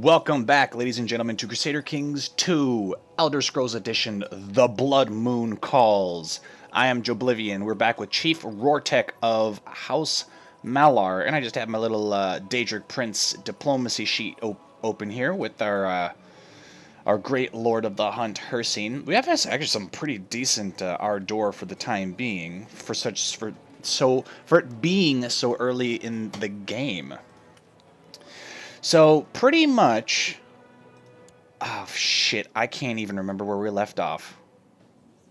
Welcome back, ladies and gentlemen, to Crusader Kings 2, Elder Scrolls Edition, The Bloodmoon Calls. I am Joeblivion. We're back with Chief Rortek of House Malar, and I just have my little Daedric Prince diplomacy sheet open here with our great Lord of the Hunt, Hircine. We have actually some pretty decent ardor for the time being, for it being so early in the game. So, pretty much... Oh, shit. I can't even remember where we left off.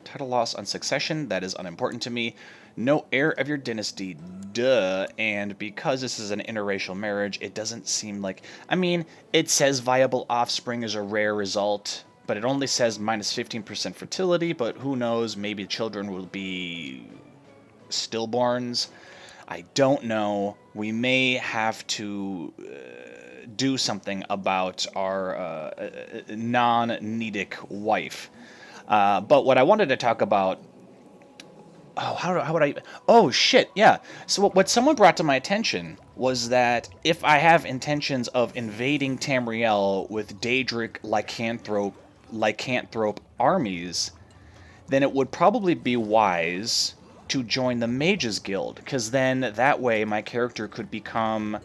Title loss on succession. That is unimportant to me. No heir of your dynasty. Duh. And because this is an interracial marriage, it doesn't seem like... I mean, it says viable offspring is a rare result, but it only says minus 15% fertility, but who knows? Maybe children will be stillborns. I don't know. We may have to... do something about our non-Nedic wife. But what I wanted to talk about... Oh, how would I... Oh, shit, yeah. So what someone brought to my attention was that if I have intentions of invading Tamriel with Daedric lycanthrope armies, then it would probably be wise to join the Mages Guild, because then that way my character could become...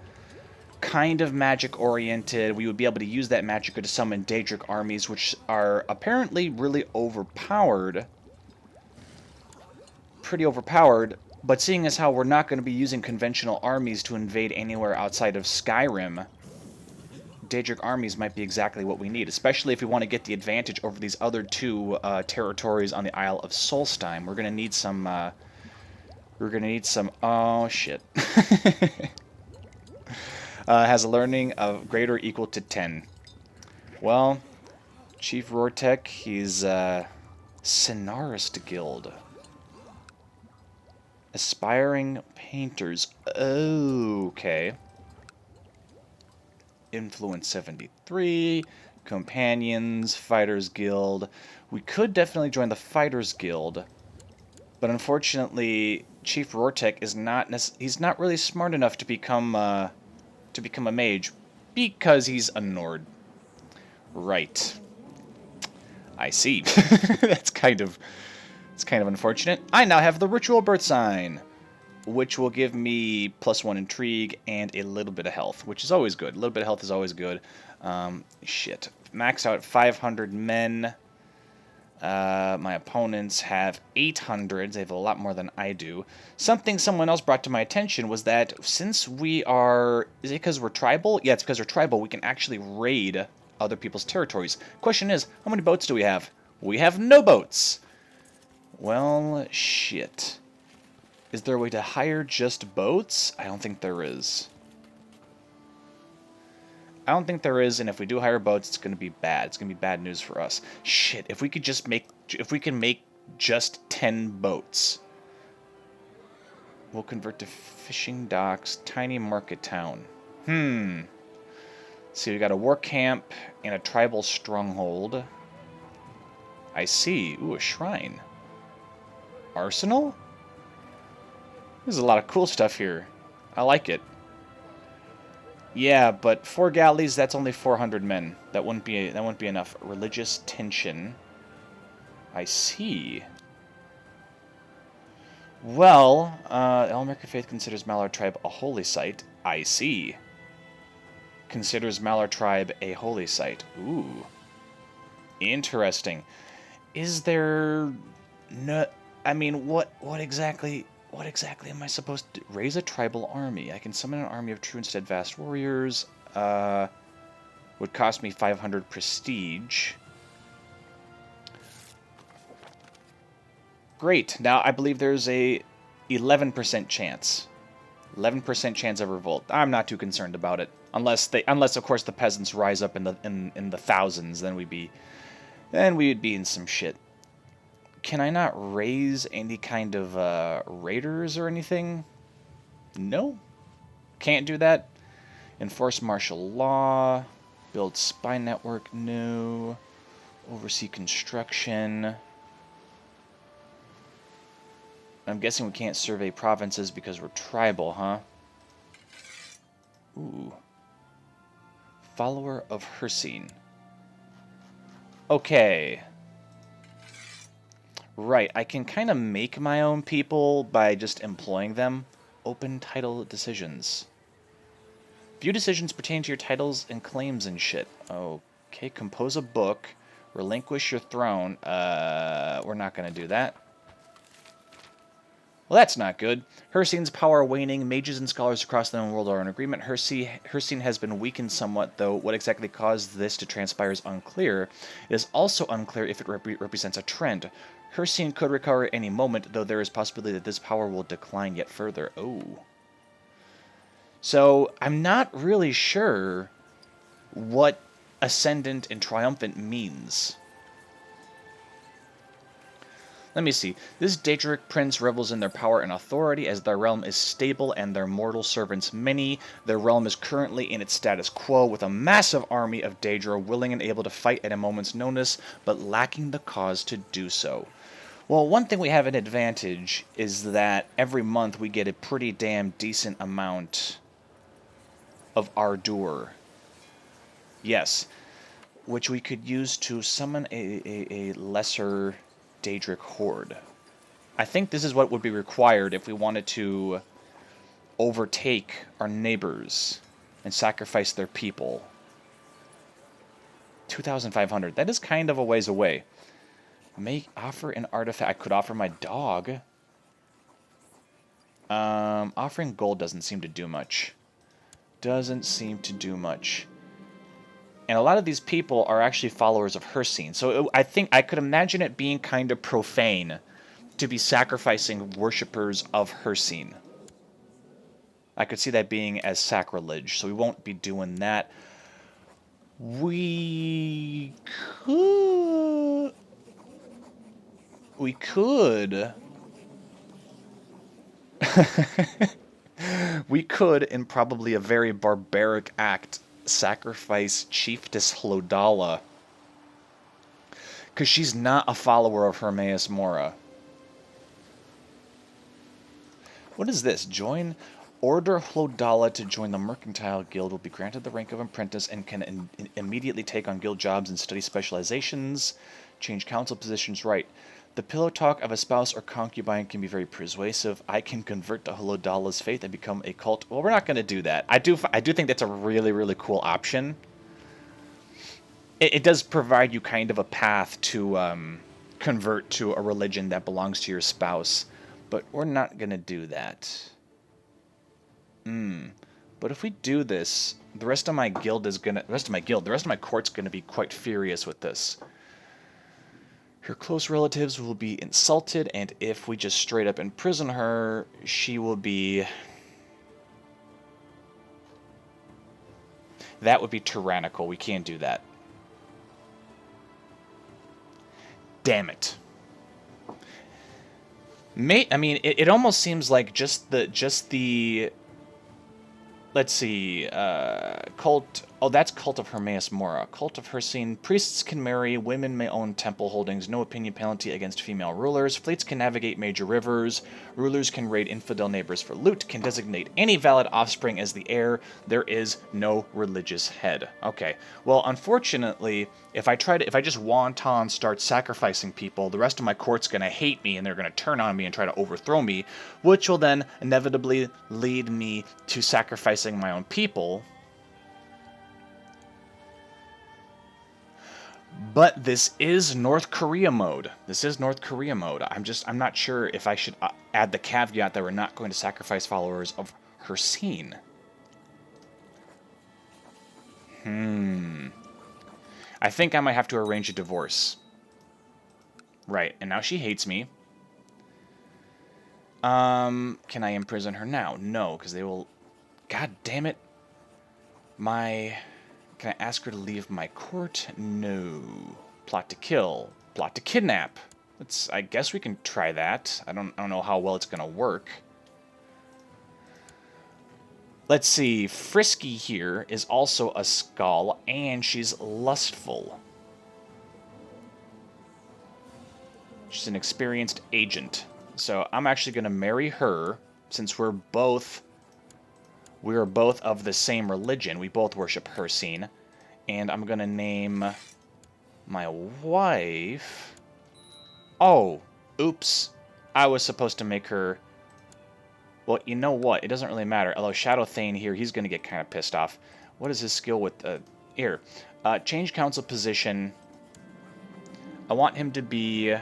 kind of magic-oriented. We would be able to use that magic to summon Daedric armies, which are apparently really overpowered. Pretty overpowered, but seeing as how we're not going to be using conventional armies to invade anywhere outside of Skyrim, Daedric armies might be exactly what we need, especially if we want to get the advantage over these other two territories on the Isle of Solstheim. We're going to need some... Oh, shit. Has a learning of greater or equal to 10. Well, Chief Rortek, he's Cenarist Guild. Aspiring Painters. Okay. Influence 73. Companions. Fighters Guild. We could definitely join the Fighters Guild. But unfortunately, Chief Rortek is not... He's not really smart enough to become a mage, because he's a Nord. Right. I see. It's kind of unfortunate. I now have the Ritual Birth Sign, which will give me +1 intrigue and a little bit of health, which is always good. A little bit of health is always good. Shit. Max out at 500 men. My opponents have 800. They have a lot more than I do. Something someone else brought to my attention was that since we are... Is it because we're tribal? Yeah, it's because we're tribal. We can actually raid other people's territories. Question is, how many boats do we have? We have no boats. Well, shit. Is there a way to hire just boats? I don't think there is. I don't think there is, and if we do hire boats, it's going to be bad. It's going to be bad news for us. Shit, if we could just make... If we can make just 10 boats. We'll convert to fishing docks, tiny market town. See, we got a war camp and a tribal stronghold. I see. Ooh, a shrine. Arsenal? There's a lot of cool stuff here. I like it. Yeah, but 4 galleys, that's only 400 men. That wouldn't be enough. Religious tension. I see. Well, American Faith considers Malar Tribe a holy site. I see. Considers Malar Tribe a holy site. Ooh. Interesting. Is there... No... I mean, what exactly... What exactly am I supposed to do? Raise a tribal army. I can summon an army of true and steadfast warriors. Would cost me 500 prestige. Great. Now I believe there's a 11% chance. 11% chance of revolt. I'm not too concerned about it, unless of course the peasants rise up in the thousands. Then we'd be in some shit. Can I not raise any kind of raiders or anything? No. Can't do that. Enforce martial law. Build spy network. No. Oversee construction. I'm guessing we can't survey provinces because we're tribal, huh? Ooh. Follower of Hircine. Okay. Right, I can kind of make my own people by just employing them. Open title decisions. View decisions pertaining to your titles and claims and shit. Okay, compose a book. Relinquish your throne. We're not going to do that. Well, that's not good. Hircine's power waning. Mages and scholars across the known world are in agreement. Hircine has been weakened somewhat, though what exactly caused this to transpire is unclear. It is also unclear if it represents a trend. Hircine could recover at any moment, though there is possibility that this power will decline yet further. Oh. So, I'm not really sure what Ascendant and Triumphant means. Let me see. This Daedric prince revels in their power and authority as their realm is stable and their mortal servants many. Their realm is currently in its status quo with a massive army of Daedra willing and able to fight at a moment's notice, but lacking the cause to do so. Well, one thing we have an advantage is that every month we get a pretty damn decent amount of Ardor. Yes, which we could use to summon a lesser Daedric horde. I think this is what would be required if we wanted to overtake our neighbors and sacrifice their people. 2,500. That is kind of a ways away. Offer an artifact. I could offer my dog. Offering gold doesn't seem to do much. Doesn't seem to do much. And a lot of these people are actually followers of Hircine. So I think I could imagine it being kind of profane to be sacrificing worshippers of Hircine. I could see that being as sacrilege, so we won't be doing that. We could... We could, in probably a very barbaric act, sacrifice Chiefess Hlodala. Because she's not a follower of Hermaeus Mora. What is this? Join... Order Hlodala to join the Mercantile Guild, will be granted the rank of apprentice and can immediately take on guild jobs and study specializations. Change council positions. Right. The pillow talk of a spouse or concubine can be very persuasive. I can convert to Hlodala's faith and become a cult. Well, we're not going to do that. I do think that's a really, really cool option. It does provide you kind of a path to convert to a religion that belongs to your spouse. But we're not going to do that. But if we do this, the rest of my court's gonna be quite furious with this. Her close relatives will be insulted, and if we just straight up imprison her, she will be... That would be tyrannical. We can't do that. Damn it. I mean, it almost seems like just the let's see, cult... Oh, that's Cult of Hermaeus Mora. Cult of Hircine. Priests can marry. Women may own temple holdings. No opinion penalty against female rulers. Fleets can navigate major rivers. Rulers can raid infidel neighbors for loot. Can designate any valid offspring as the heir. There is no religious head. Okay. Well, unfortunately, if I just wanton start sacrificing people, the rest of my court's going to hate me and they're going to turn on me and try to overthrow me, which will then inevitably lead me to sacrificing my own people. But this is North Korea mode. I'm not sure if I should add the caveat that we're not going to sacrifice followers of Hircine. I think I might have to arrange a divorce. Right, and now she hates me. Can I imprison her now? No, because they will... God damn it. Can I ask her to leave my court? No. Plot to kill. Plot to kidnap. I guess we can try that. I don't know how well it's gonna work. Let's see. Frisky here is also a skull, and she's lustful. She's an experienced agent. So I'm actually gonna marry her, since we are both of the same religion. We both worship Hircine. And I'm going to name my wife... Oh, oops. I was supposed to make her... Well, you know what? It doesn't really matter. Although Shadow Thane here, he's going to get kind of pissed off. What is his skill with... here. Change council position. I want him to be...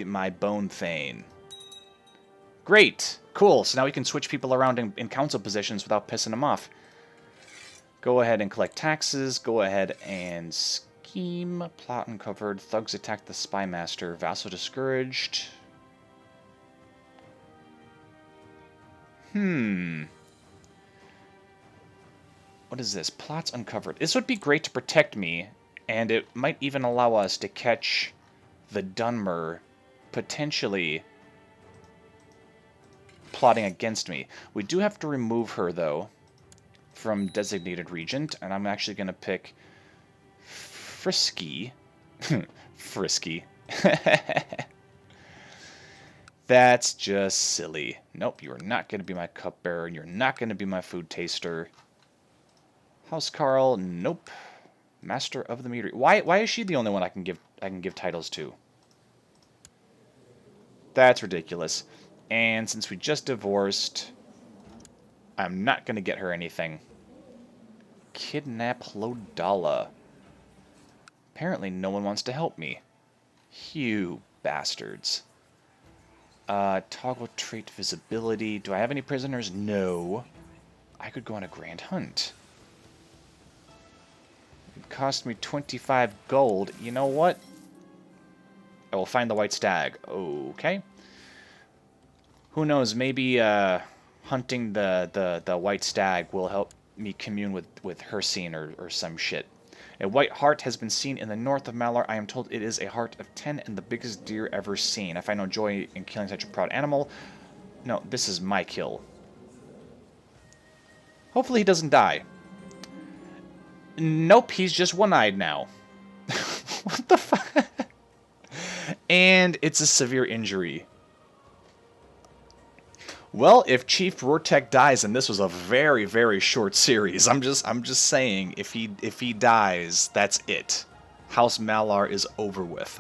my Bone Thane. Great! Cool, so now we can switch people around in council positions without pissing them off. Go ahead and collect taxes. Go ahead and scheme. Plot uncovered. Thugs attack the Spy Master. Vassal discouraged. What is this? Plots uncovered. This would be great to protect me, and it might even allow us to catch the Dunmer potentially plotting against me. We do have to remove her, though, from designated regent, and I'm actually going to pick Frisky. Frisky. That's just silly. Nope, you are not going to be my cupbearer, and you're not going to be my food taster. House Carl, nope. Master of the Meteor. Why is she the only one I can give titles to? That's ridiculous. And since we just divorced, I'm not going to get her anything. Kidnap Lodala. Apparently no one wants to help me. You bastards. Toggle trait visibility. Do I have any prisoners? No. I could go on a grand hunt. It cost me 25 gold. You know what? I will find the white stag. Okay. Who knows? Maybe hunting the white stag will help me commune with Hircine or some shit. A white hart has been seen in the north of Malar. I am told it is a hart of 10 and the biggest deer ever seen. I find no joy in killing such a proud animal. No, this is my kill. Hopefully he doesn't die. Nope, he's just one-eyed now. What the fuck? And it's a severe injury. Well, if Chief Rortek dies, and this was a very, very short series, I'm just saying, if he dies, that's it. House Malar is over with.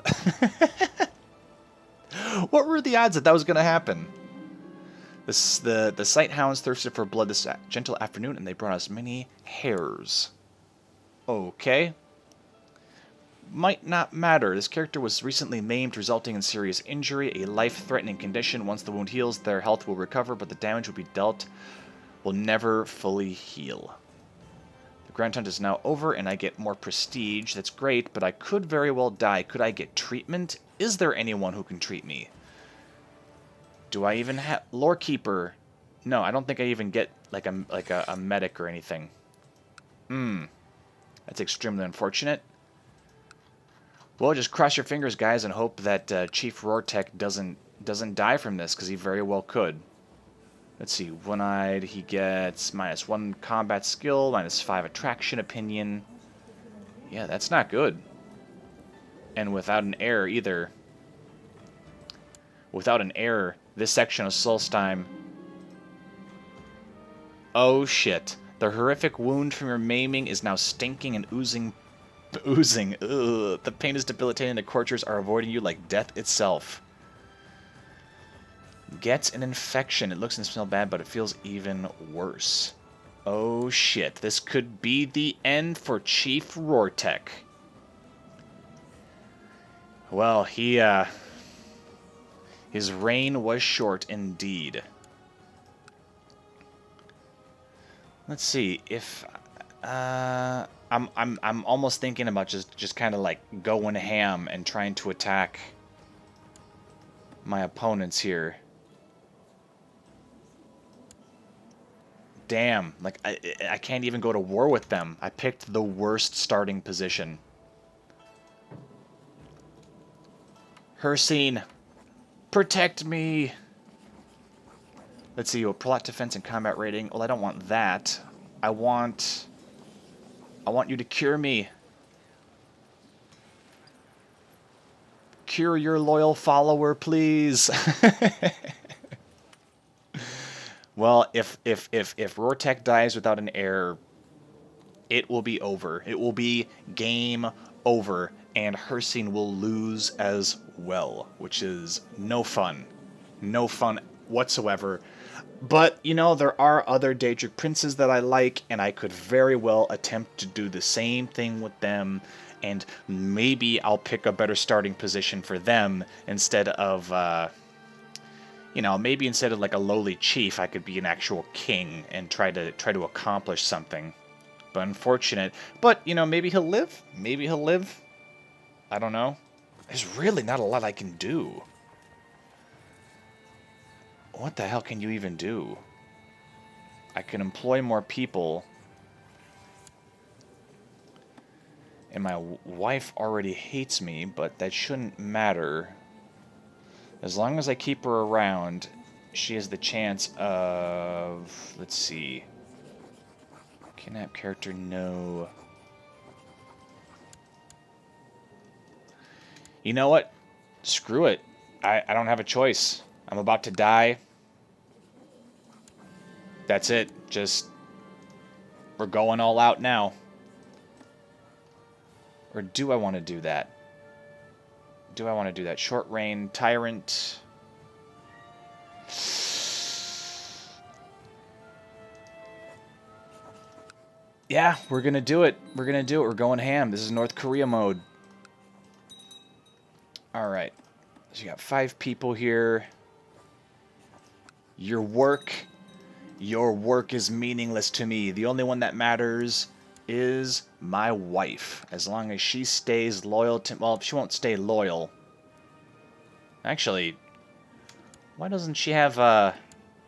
What were the odds that that was going to happen? The Sighthounds thirsted for blood this gentle afternoon, and they brought us many hares. Okay. Might not matter. This character was recently maimed, resulting in serious injury, a life-threatening condition. Once the wound heals, their health will recover, but the damage will be dealt will never fully heal. The Grand Hunt is now over, and I get more prestige. That's great, but I could very well die. Could I get treatment? Is there anyone who can treat me? Do I even have... Lore Keeper? No, I don't think I even get like a medic or anything. That's extremely unfortunate. Well, just cross your fingers, guys, and hope that Chief Rortek doesn't die from this, because he very well could. Let's see, one-eyed, he gets -1 combat skill, -5 attraction opinion. Yeah, that's not good. And without an heir either. Without an heir, this section of Solstheim... Oh shit. The horrific wound from your maiming is now stinking and oozing. Ugh. The pain is debilitating. The tortures are avoiding you like death itself. Gets an infection. It looks and smells bad, but it feels even worse. Oh shit. This could be the end for Chief Rortek. Well, his reign was short indeed. Let's see if I'm almost thinking about just kind of like going ham and trying to attack my opponents here. Damn, like I can't even go to war with them. I picked the worst starting position. Hircine, protect me. Let's see, plot defense and combat rating. Well, I don't want that. I want you to cure me. Cure your loyal follower, please. Well, if Rortek dies without an heir, it will be over. It will be game over, and Hircine will lose as well, which is no fun. No fun whatsoever. But, you know, there are other Daedric princes that I like, and I could very well attempt to do the same thing with them, and maybe I'll pick a better starting position for them instead of, you know, maybe instead of like a lowly chief, I could be an actual king and try to accomplish something. But unfortunate. But, you know, maybe he'll live. Maybe he'll live. I don't know. There's really not a lot I can do. What the hell can you even do? I can employ more people. And my wife already hates me, but that shouldn't matter. As long as I keep her around, she has the chance of... Let's see. Kidnap character, no. You know what? Screw it. I don't have a choice. I'm about to die. That's it. Just... We're going all out now. Or do I want to do that? Do I want to do that? Short reign, tyrant. Yeah, we're going to do it. We're going to do it. We're going ham. This is North Korea mode. Alright. So you got 5 people here. Your work is meaningless to me. The only one that matters is my wife. As long as she stays loyal to... Well, she won't stay loyal. Actually, why doesn't she have...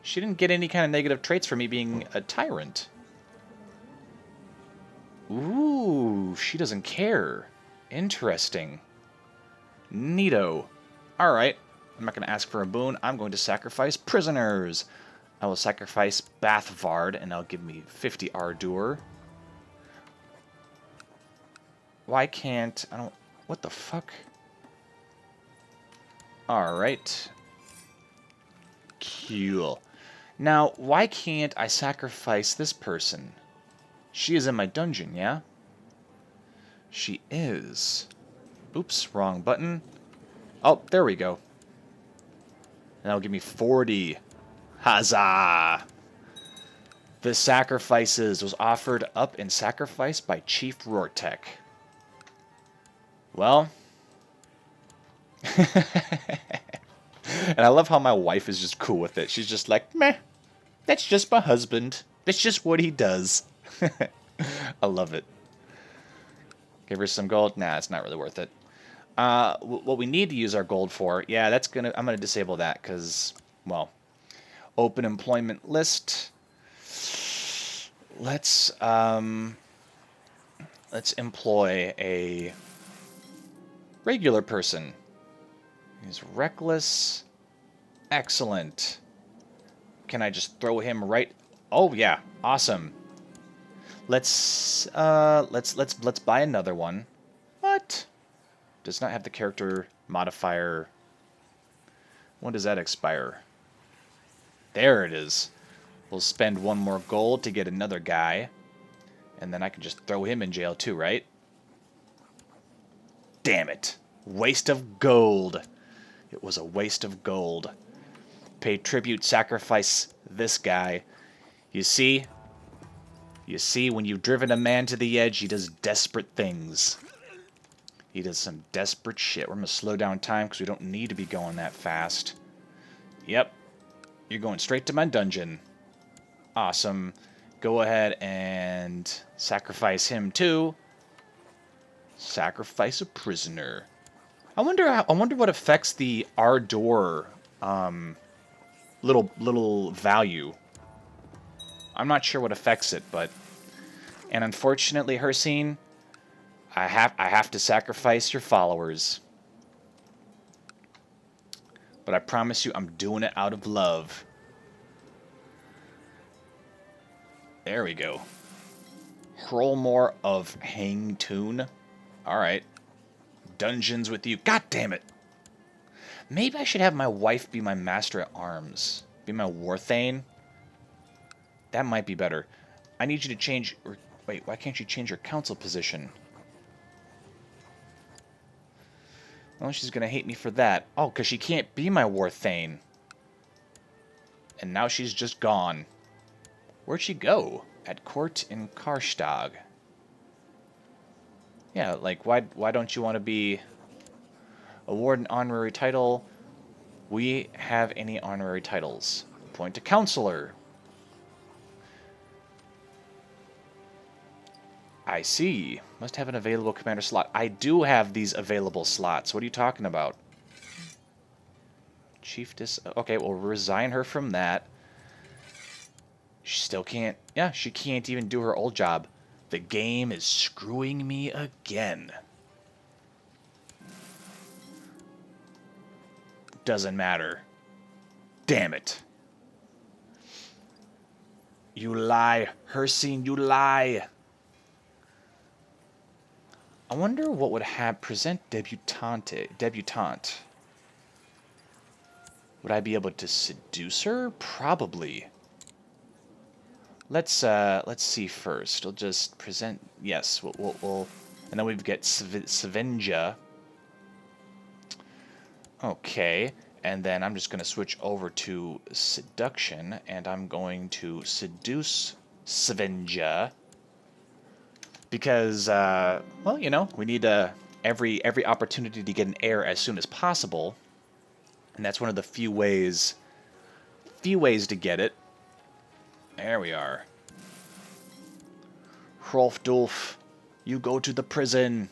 She didn't get any kind of negative traits for me being a tyrant. Ooh, she doesn't care. Interesting. Neato. Alright, I'm not going to ask for a boon. I'm going to sacrifice prisoners. I will sacrifice Bathvard, and that'll give me 50 Ardor. Why can't... I don't... What the fuck? Alright. Cool. Now, why can't I sacrifice this person? She is in my dungeon, yeah? She is. Oops, wrong button. Oh, there we go. That'll give me 40. Huzzah! The sacrifices was offered up in sacrifice by Chief Rortek. Well... And I love how my wife is just cool with it. She's just like, meh, that's just my husband. That's just what he does. I love it. Give her some gold. Nah, it's not really worth it. What we need to use our gold for, yeah, I'm gonna disable that because, well, open employment list. Let's employ a regular person. He's reckless. Excellent. Can I just throw him right? Oh yeah, awesome. Let's buy another one. What? Does not have the character modifier. When does that expire? There it is. We'll spend 1 more gold to get another guy. And then I can just throw him in jail too, right? Damn it. Waste of gold. It was a waste of gold. Pay tribute, sacrifice this guy. You see? You see, when you've driven a man to the edge, he does desperate things. He does some desperate shit. We're going to slow down time because we don't need to be going that fast. Yep. You're going straight to my dungeon. Awesome. Go ahead and sacrifice him too. Sacrifice a prisoner. I wonder what affects the Ardor little value. I'm not sure what affects it, but and unfortunately, Hircine, I have to sacrifice your followers. But I promise you, I'm doing it out of love. There we go. Hrolmor of Hangtoon. Alright. Dungeons with you. God damn it. Maybe I should have my wife be my master at arms. Be my Warthane. That might be better. I need you to change... Wait, why can't you change your council position? Well, she's going to hate me for that. Oh, because she can't be my War Thane. And now she's just gone. Where'd she go? At court in Karstag. Yeah, like, why don't you want to be... Award an honorary title. We have any honorary titles. Appoint a counselor. I see. Must have an available commander slot. I do have these available slots. What are you talking about? Chiefess. Okay, we'll resign her from that. She still can't... Yeah, she can't even do her old job. The game is screwing me again. Doesn't matter. Damn it. You lie. Hircine, you lie. I wonder what would have present debutante. Would I be able to seduce her? Probably. Let's see first. We'll just present. Yes, we'll and then we've got Svenja. Okay, and then I'm just going to switch over to seduction, and I'm going to seduce Svenja. Because, well, you know, we need every opportunity to get an heir as soon as possible. And that's one of the few ways to get it. There we are. Hrolfdulf, you go to the prison.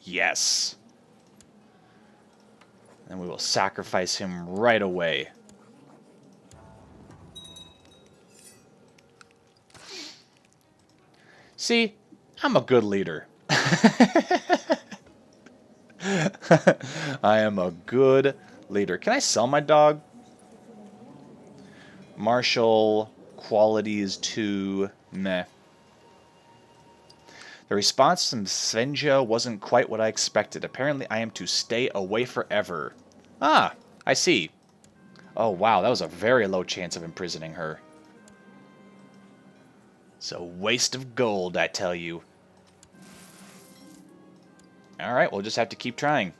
Yes. And we will sacrifice him right away. See, I'm a good leader. I am a good leader. Can I sell my dog? Martial qualities 2, meh. The response from Svenja wasn't quite what I expected. Apparently, I am to stay away forever. Ah, I see. Oh, wow, that was a very low chance of imprisoning her. It's a waste of gold, I tell you. Alright, we'll just have to keep trying.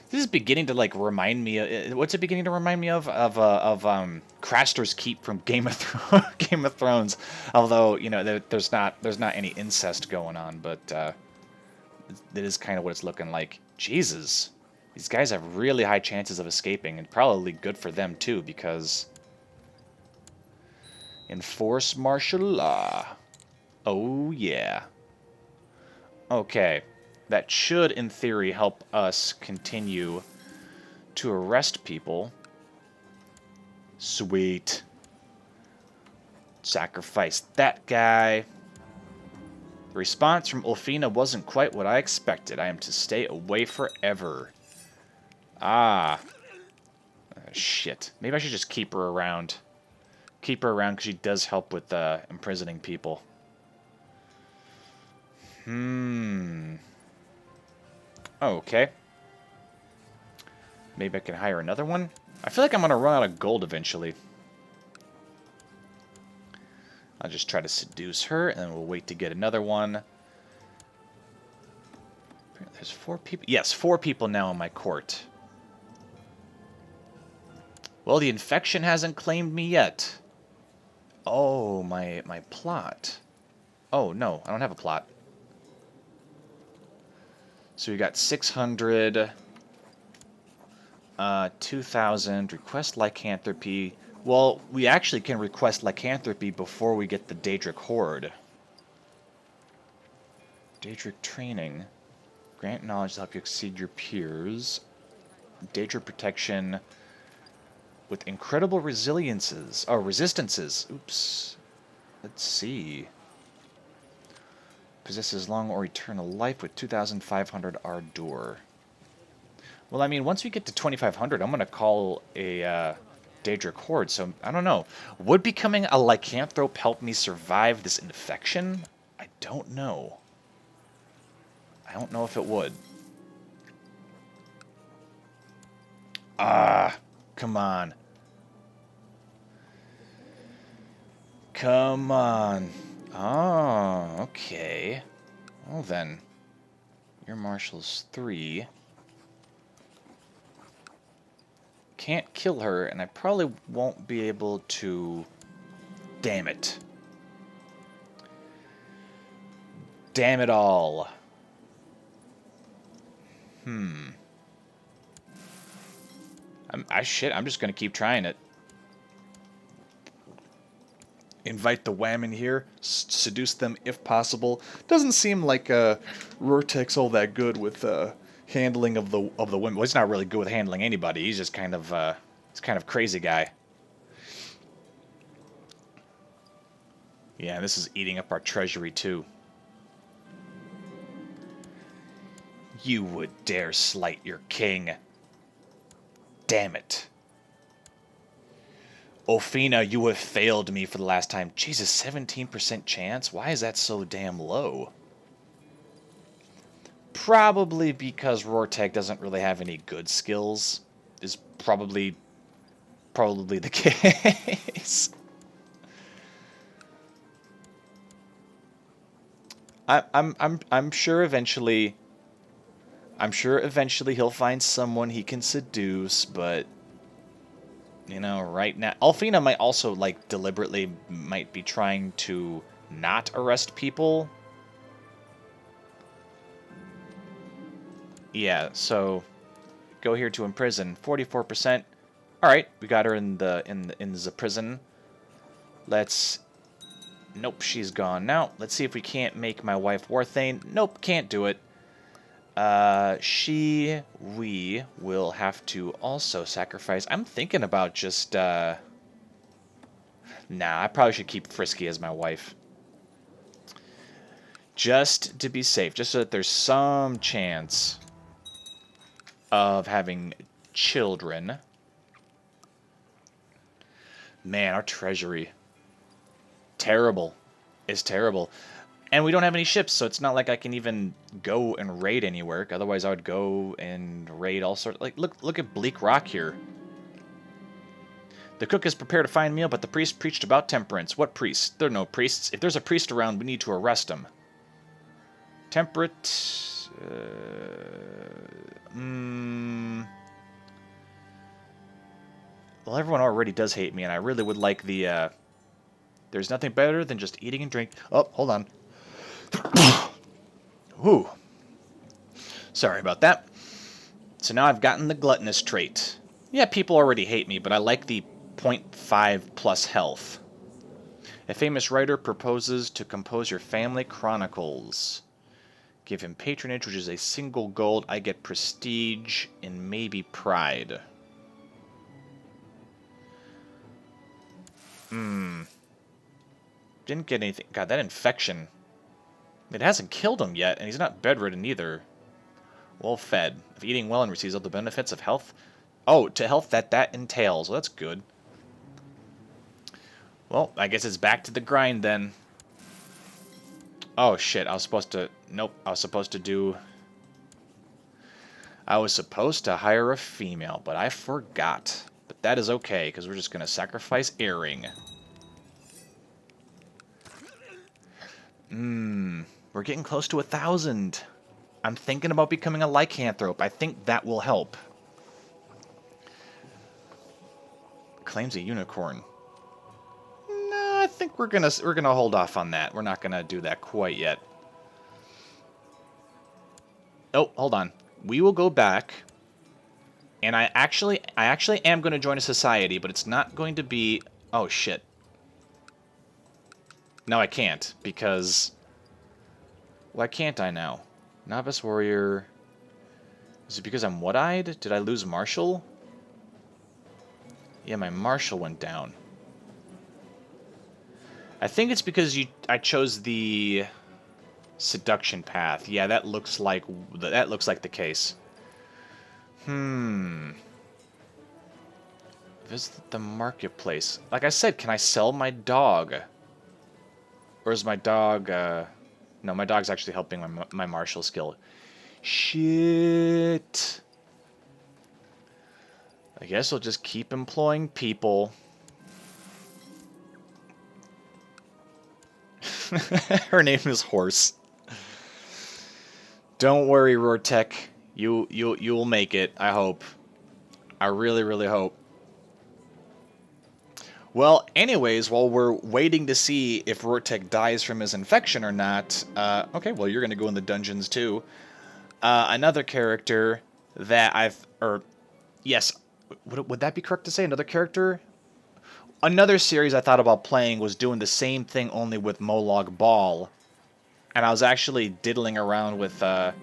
This is beginning to, like, remind me of... What's it beginning to remind me of? Of Craster's Keep from Game of Thrones. Although, you know, there's not any incest going on, but that is kind of what it's looking like. Jesus. These guys have really high chances of escaping, and probably good for them, too, because... Enforce martial law. Oh, yeah. Okay. That should, in theory, help us continue to arrest people. Sweet. Sacrifice that guy. The response from Ulfina wasn't quite what I expected. I am to stay away forever. Ah. Shit. Maybe I should just keep her around. Keep her around because she does help with imprisoning people. Okay. Maybe I can hire another one? I feel like I'm going to run out of gold eventually. I'll just try to seduce her, and then we'll wait to get another one. There's 4 people. Yes, 4 people now in my court. Well, the infection hasn't claimed me yet. Oh, my plot. Oh, no, I don't have a plot. So we got 600, 2,000, request lycanthropy. Well, we actually can request lycanthropy before we get the Daedric Horde. Daedric training. Grant knowledge to help you exceed your peers. Daedric protection with incredible resiliences. Oh, resistances. Oops. Let's see. Possesses long or eternal life with 2,500 ardor. Well, I mean, once we get to 2,500, I'm going to call a Daedric Horde, so I don't know. Would becoming a lycanthrope help me survive this infection? I don't know. I don't know if it would. Come on. Come on. Oh, okay. Well then. Your marshal's 3. Can't kill her, and I probably won't be able to... Damn it. Damn it all. I'm just gonna keep trying it. Invite the wham in here, seduce them if possible. Doesn't seem like Rortek's all that good with handling of the women. Well, he's not really good with handling anybody. He's just kind of crazy guy. Yeah, this is eating up our treasury too. You would dare slight your king. Damn it. Ophina, you have failed me for the last time. Jesus, 17% chance? Why is that so damn low? Probably because Rortek doesn't really have any good skills. Is probably the case. I'm sure eventually he'll find someone he can seduce, but you know, right now Alfina might also like deliberately might be trying to not arrest people. Yeah, so go here to imprison. 44%. All right, we got her in the prison. Let's... Nope, she's gone now. Let's see if we can't make my wife Warthane. Nope, can't do it. We will have to also sacrifice. I'm thinking about just, Nah, I probably should keep Frisky as my wife. Just to be safe, just so that there's some chance of having children. Man, our treasury. Terrible. It's terrible. And we don't have any ships, so it's not like I can even go and raid anywhere. Otherwise, I would go and raid all sorts. Like, look at Bleak Rock here. The cook is prepared a fine meal, but the priest preached about temperance. What priest? There are no priests. If there's a priest around, we need to arrest him. Temperate... Well, everyone already does hate me, and I really would like the... There's nothing better than just eating and drink. Oh, hold on. Whew. Sorry about that. So now I've gotten the gluttonous trait. Yeah, people already hate me, but I like the 0.5 plus health. A famous writer proposes to compose your family chronicles. Give him patronage, which is a single gold. I get prestige and maybe pride. Didn't get anything. God, that infection. It hasn't killed him yet, and he's not bedridden either. Well fed. If eating well and receives all the benefits of health. Oh, to health that entails. Well, that's good. Well, I guess it's back to the grind then. Oh, shit. I was supposed to... Nope. I was supposed to hire a female, but I forgot. But that is okay, because we're just going to sacrifice Airing. We're getting close to 1,000. I'm thinking about becoming a lycanthrope. I think that will help. Claims a unicorn. No, I think we're gonna hold off on that. We're not gonna do that quite yet. Oh, hold on. We will go back, and I actually am going to join a society, but it's not going to be... Oh shit. No, I can't, because... Why can't I now? Novice Warrior... Is it because I'm what-eyed? Did I lose Martial? Yeah, my Martial went down. I think it's because I chose the seduction path. Yeah, that looks like the case. Visit the marketplace. Like I said, can I sell my dog? Or is my dog... No, my dog's actually helping my martial skill. Shit. I guess we'll just keep employing people. Her name is Horse. Don't worry, Rortek. You'll make it, I hope. I really, really hope. Well, anyways, while we're waiting to see if Rortek dies from his infection or not, okay, well, you're going to go in the dungeons too. Another character that yes, would that be correct to say? Another character? Another series I thought about playing was doing the same thing only with Molag Bal. And I was actually diddling around with, oh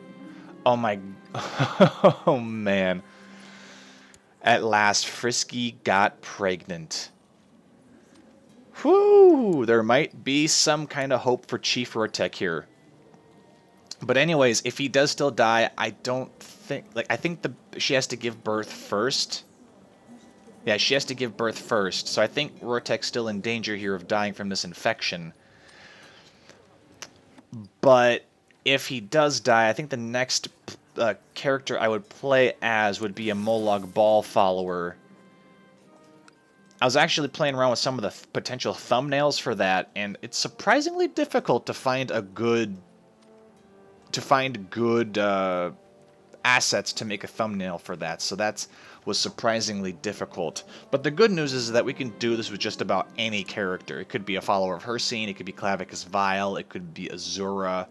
my, oh man. At last, Frisky got pregnant. Whew, there might be some kind of hope for Chief Rortek here. But anyways, if he does still die, I don't think, I think she has to give birth first. Yeah, she has to give birth first, so I think Rortek's still in danger here of dying from this infection. But if he does die, I think the next character I would play as would be a Molag Bal follower. I was actually playing around with some of the potential thumbnails for that, and it's surprisingly difficult to find a good assets to make a thumbnail for that. So that was surprisingly difficult. But the good news is that we can do this with just about any character. It could be a follower of Hircine, it could be Clavicus Vile, it could be Azura,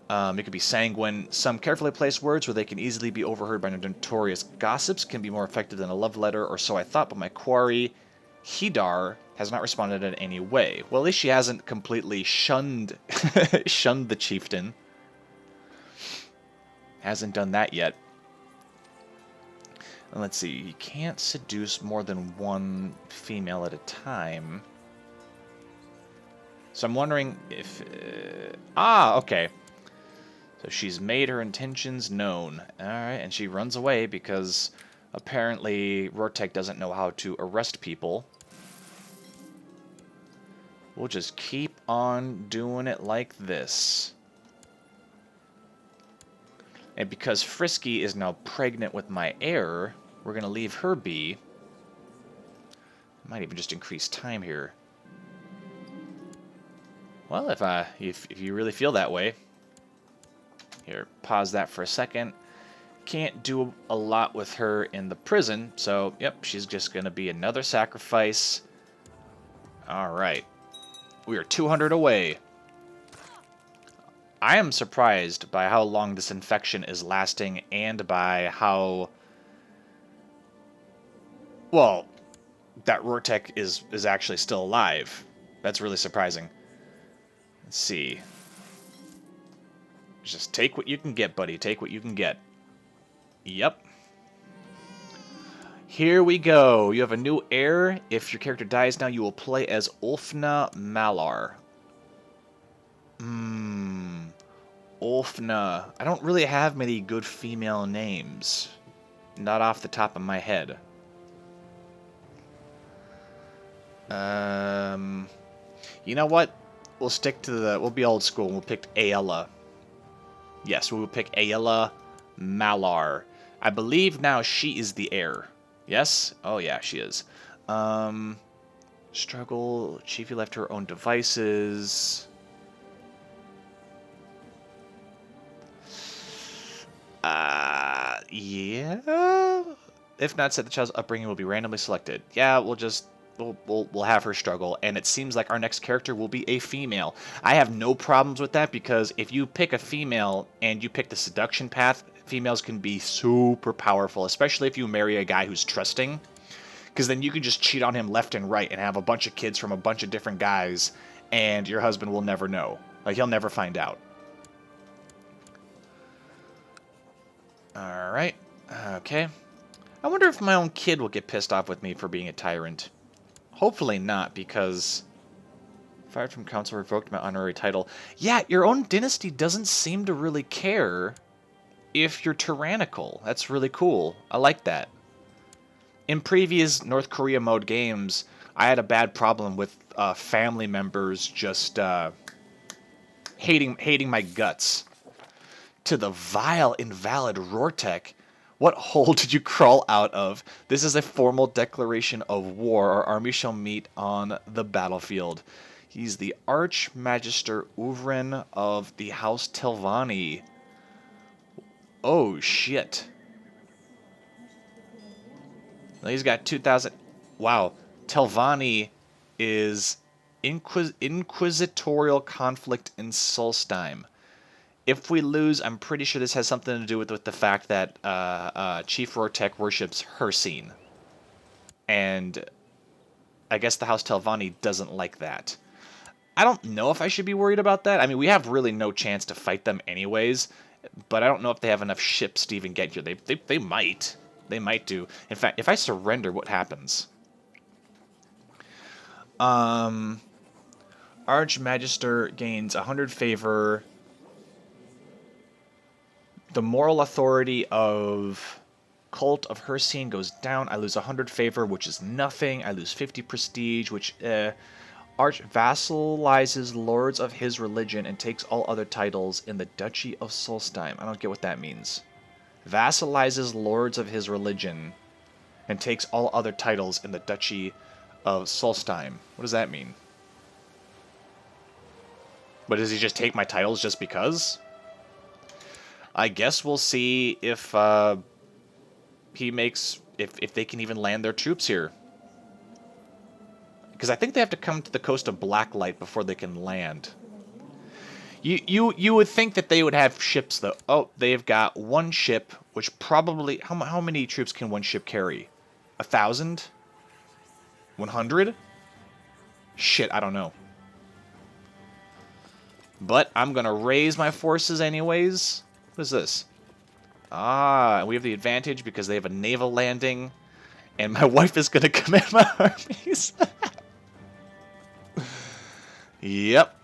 it could be Sanguine. Some carefully placed words where they can easily be overheard by notorious gossips can be more effective than a love letter, or so I thought, but my quarry, Hidar, has not responded in any way. Well, at least she hasn't completely shunned the chieftain. Hasn't done that yet. And let's see, you can't seduce more than one female at a time. So I'm wondering if... okay. So she's made her intentions known. Alright, and she runs away because apparently Rortek doesn't know how to arrest people. We'll just keep on doing it like this. And because Frisky is now pregnant with my heir, we're going to leave her be. Might even just increase time here. Well, if you really feel that way. Here, pause that for a second. Can't do a lot with her in the prison, so, yep, she's just going to be another sacrifice. Alright. We are 200 away. I am surprised by how long this infection is lasting and by how... well, that Rortek is actually still alive. That's really surprising. Let's see. Just take what you can get, buddy. Take what you can get. Yep. Here we go. You have a new heir. If your character dies now, you will play as Ulfna Malar. Ulfna. I don't really have many good female names. Not off the top of my head. You know what? We'll stick to we'll be old school. We'll pick Aella. Yes, we will pick Aella Malar. I believe now she is the heir. Yes? Oh yeah, she is. Struggle. Chiefy left her own devices. Yeah. If not, said the child's upbringing will be randomly selected. Yeah, we'll have her struggle, and it seems like our next character will be a female. I have no problems with that, because if you pick a female and you pick the seduction path, females can be super powerful, especially if you marry a guy who's trusting, because then you can just cheat on him left and right and have a bunch of kids from a bunch of different guys, and your husband will never know. Like, he'll never find out. Alright. Okay. I wonder if my own kid will get pissed off with me for being a tyrant. Hopefully not, because fired from council, revoked my honorary title. Yeah, your own dynasty doesn't seem to really care if you're tyrannical. That's really cool. I like that. In previous North Korea mode games, I had a bad problem with family members just hating my guts. To the vile, invalid Rortek. What hole did you crawl out of? This is a formal declaration of war. Our army shall meet on the battlefield. He's the Archmagister Uvrin of the House Telvanni. Oh, shit. He's got 2,000... Wow. Telvanni is inquisitorial conflict in Solstheim. If we lose, I'm pretty sure this has something to do with the fact that Chief Rortek worships Hircine. And I guess the House Telvanni doesn't like that. I don't know if I should be worried about that. I mean, we have really no chance to fight them anyways, but I don't know if they have enough ships to even get here. They might. They might do. In fact, if I surrender, what happens? Archmagister gains 100 favor. The moral authority of Cult of Hircine goes down. I lose 100 favor, which is nothing. I lose 50 prestige, which... Arch vassalizes lords of his religion and takes all other titles in the Duchy of Solstheim. I don't get what that means. Vassalizes lords of his religion and takes all other titles in the Duchy of Solstheim. What does that mean? But does he just take my titles just because? I guess we'll see if he makes... if they can even land their troops here. Because I think they have to come to the coast of Blacklight before they can land. You would think that they would have ships, though. Oh, they've got one ship, which probably... How many troops can one ship carry? 1,000? 100? Shit, I don't know. But I'm going to raise my forces anyways. What is this? Ah, we have the advantage because they have a naval landing. And my wife is going to command my armies. Yep.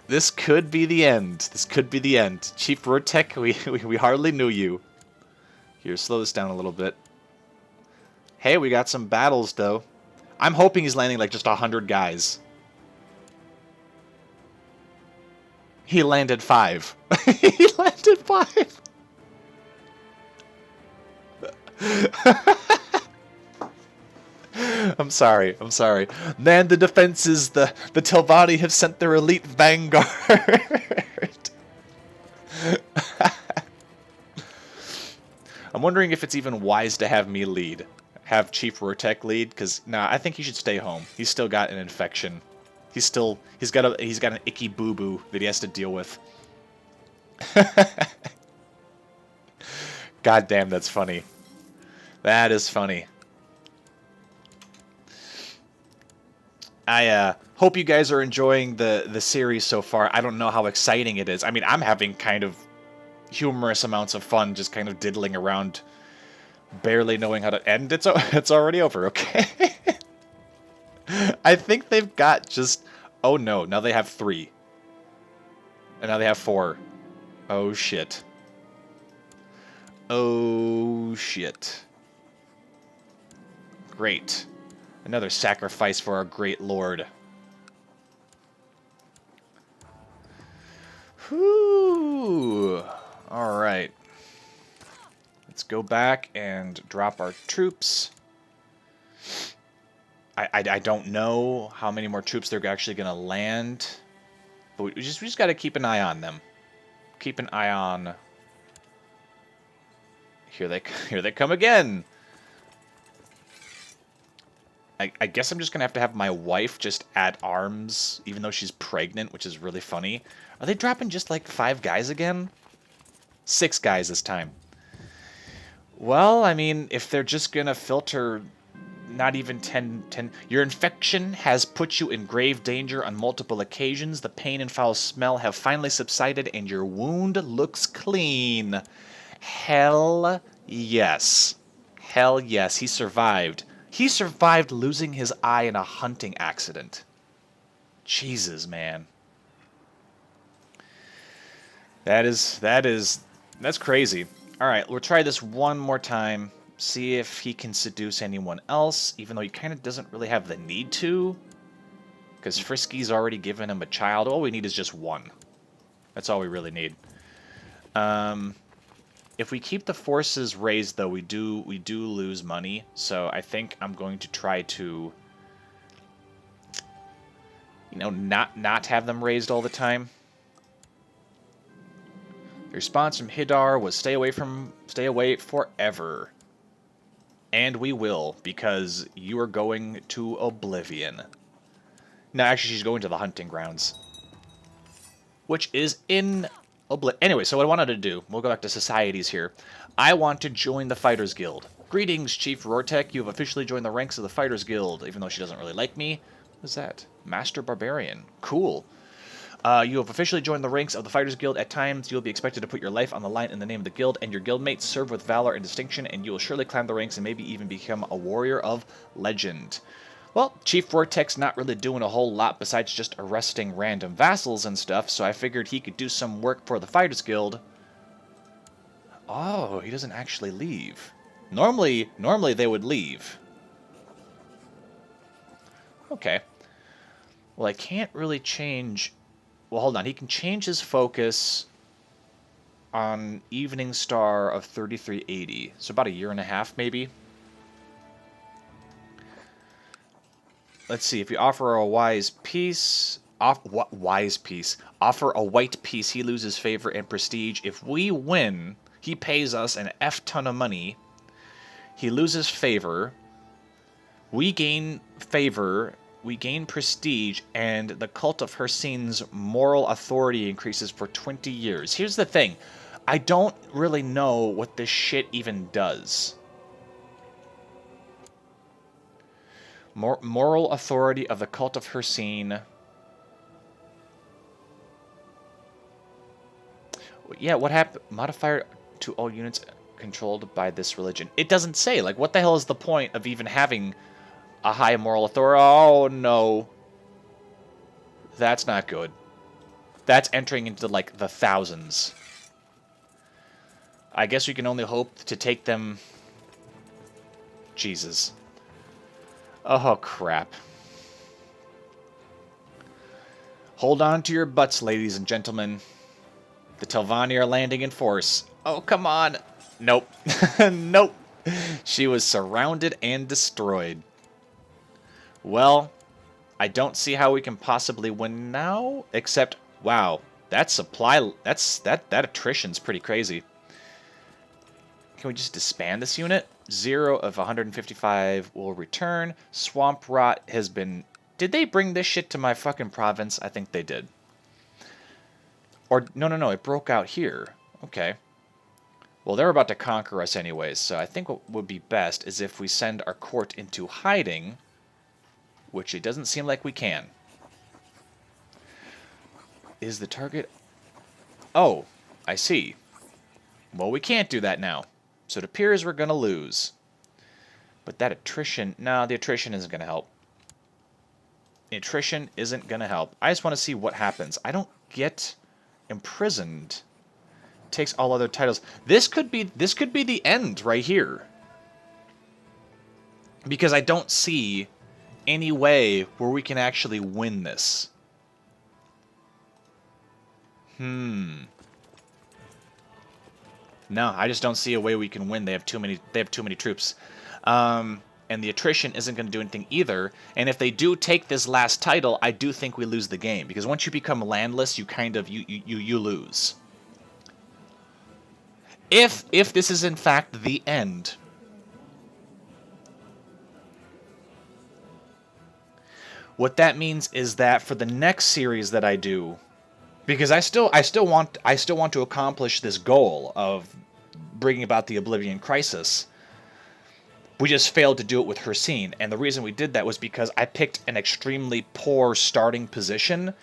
This could be the end. This could be the end. Chief Rortek, we hardly knew you. Here, slow this down a little bit. Hey, we got some battles, though. I'm hoping he's landing like just 100 guys. He landed 5. He landed 5. I'm sorry. I'm sorry. Man, the defenses, the Telvanni have sent their elite vanguard. I'm wondering if it's even wise to have me lead. Have Chief Rortek lead, because nah, I think he should stay home. He's still got an infection. He's got an icky boo-boo that he has to deal with. God damn, that's funny. That is funny. I hope you guys are enjoying the series so far. I don't know how exciting it is. I mean, I'm having kind of humorous amounts of fun just kind of diddling around, barely knowing how to end. It's already over, okay? I think they've got just... Oh no, now they have 3. And now they have 4. Oh shit. Oh shit. Great. Another sacrifice for our great lord. Whew. Alright. Let's go back and drop our troops. I don't know how many more troops they're actually going to land. But we just got to keep an eye on them. Keep an eye on... Here they come again! I guess I'm just going to have my wife just at arms, even though she's pregnant, which is really funny. Are they dropping just like 5 guys again? 6 guys this time. Well, I mean, if they're just going to filter not even 10... Your infection has put you in grave danger on multiple occasions. The pain and foul smell have finally subsided, and your wound looks clean. Hell yes. Hell yes, he survived. He survived losing his eye in a hunting accident. Jesus, man. That's crazy. All right, we'll try this one more time. See if he can seduce anyone else, even though he kind of doesn't really have the need to. Because Frisky's already given him a child. All we need is just 1. That's all we really need. If we keep the forces raised, though, we do lose money. So I think I'm going to try to, you know, not have them raised all the time. The response from Hidar was stay away forever. And we will, because you are going to Oblivion. No, actually, she's going to the hunting grounds. Which is in Oblivion. Anyway, so what I wanted to do, we'll go back to societies here. I want to join the Fighters Guild. Greetings, Chief Rortek. You have officially joined the ranks of the Fighters Guild, even though she doesn't really like me. What is that? Master Barbarian. Cool. You have officially joined the ranks of the Fighters Guild. At times, you will be expected to put your life on the line in the name of the guild, and your guildmates serve with valor and distinction, and you will surely climb the ranks and maybe even become a warrior of legend. Well, Chief Rortek's not really doing a whole lot besides just arresting random vassals and stuff, so I figured he could do some work for the Fighters Guild. Oh, he doesn't actually leave. Normally they would leave. Okay. Well, I can't really change... Well, hold on. He can change his focus on Evening Star of 3380. So about a year and a half, maybe. Let's see. If you offer a wise piece... wise piece? Offer a white piece, he loses favor and prestige. If we win, he pays us an F-ton of money. He loses favor. We gain favor... We gain prestige, and the cult of Hircine's moral authority increases for 20 years. Here's the thing. I don't really know what this shit even does. Moral authority of the cult of Hircine. Yeah, what happened? Modifier to all units controlled by this religion. It doesn't say. Like, what the hell is the point of even having... a high moral authority? Oh, no. That's not good. That's entering into, like, the thousands. I guess we can only hope to take them... Jesus. Oh, crap. Hold on to your butts, ladies and gentlemen. The Telvanni are landing in force. Oh, come on. Nope. Nope. She was surrounded and destroyed. Well, I don't see how we can possibly win now, except, wow, that supply, that attrition's pretty crazy. Can we just disband this unit? 0 of 155 will return. Swamp Rot has been... Did they bring this shit to my fucking province? I think they did. Or, no, it broke out here. Okay. Well, they're about to conquer us anyways, so I think what would be best is if we send our court into hiding... which it doesn't seem like we can. Is the target... Oh, I see. Well, we can't do that now. So it appears we're going to lose. But that attrition... No, the attrition isn't going to help. The attrition isn't going to help. I just want to see what happens. I don't get imprisoned. Takes all other titles. This could be the end right here. Because I don't see... any way where we can actually win this. No, I just don't see a way we can win. They have too many troops. And the attrition isn't going to do anything either. And if they do take this last title, I do think we lose the game, because once you become landless, you kind of you lose. If this is in fact the end, what that means is that for the next series that I do, because I still want to accomplish this goal of bringing about the Oblivion Crisis. We just failed to do it with Hircine, and the reason we did that was because I picked an extremely poor starting position,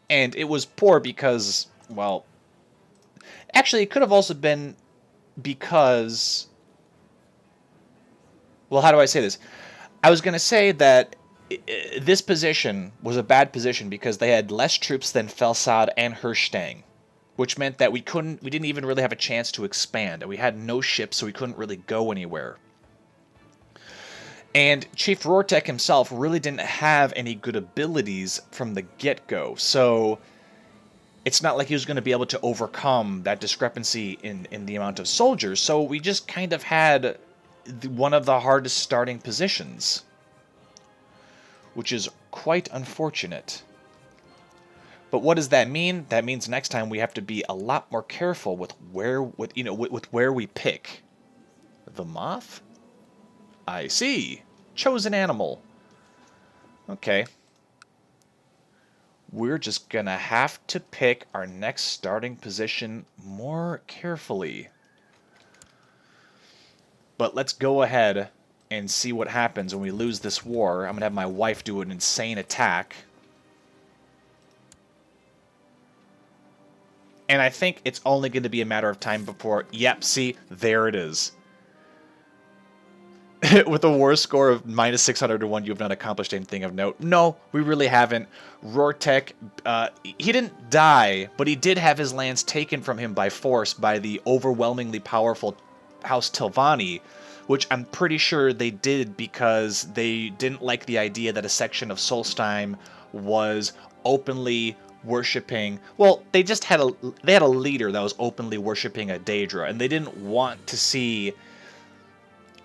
and it was poor because, well, actually it could have also been because, well, how do I say this? I was going to say that this position was a bad position because they had less troops than Felsad and Hircine, which meant that we didn't even really have a chance to expand, and we had no ships, so we couldn't really go anywhere. And Chief Rortek himself really didn't have any good abilities from the get-go, so it's not like he was going to be able to overcome that discrepancy in the amount of soldiers, so we just kind of had one of the hardest starting positions, which is quite unfortunate. But what does that mean? That means next time we have to be a lot more careful with where we pick. The moth? I see. Chosen animal. Okay. We're just gonna have to pick our next starting position more carefully. But let's go ahead and see what happens when we lose this war. I'm gonna have my wife do an insane attack. And I think it's only going to be a matter of time before... Yep, see? There it is. With a war score of minus 601, you have not accomplished anything of note. No, we really haven't. Rortek, he didn't die, but he did have his lands taken from him by force by the overwhelmingly powerful House Tilvani, which I'm pretty sure they did because they didn't like the idea that a section of Solstheim was openly worshipping. Well, they had a leader that was openly worshipping a Daedra, and they didn't want to see,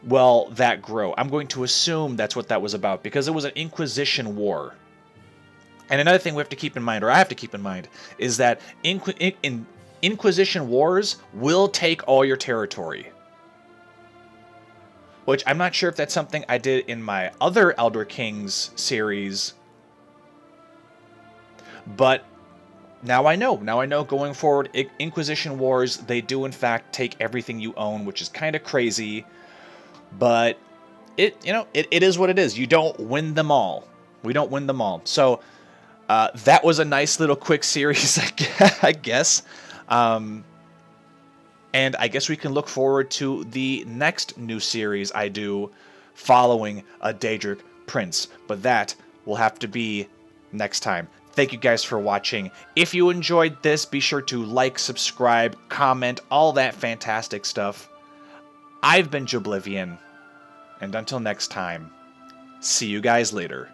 well, that grow. I'm going to assume that's what that was about, because it was an Inquisition war. And another thing we have to keep in mind, or I have to keep in mind, is that Inquisition wars will take all your territory. Which I'm not sure if that's something I did in my other Elder Kings series, but now I know. Now I know going forward, Inquisition wars, they do in fact take everything you own, which is kind of crazy. But it is what it is. You don't win them all. We don't win them all. So that was a nice little quick series, I guess. And I guess we can look forward to the next new series I do following a Daedric prince. But that will have to be next time. Thank you guys for watching. If you enjoyed this, be sure to like, subscribe, comment, all that fantastic stuff. I've been Joeblivion, and until next time, see you guys later.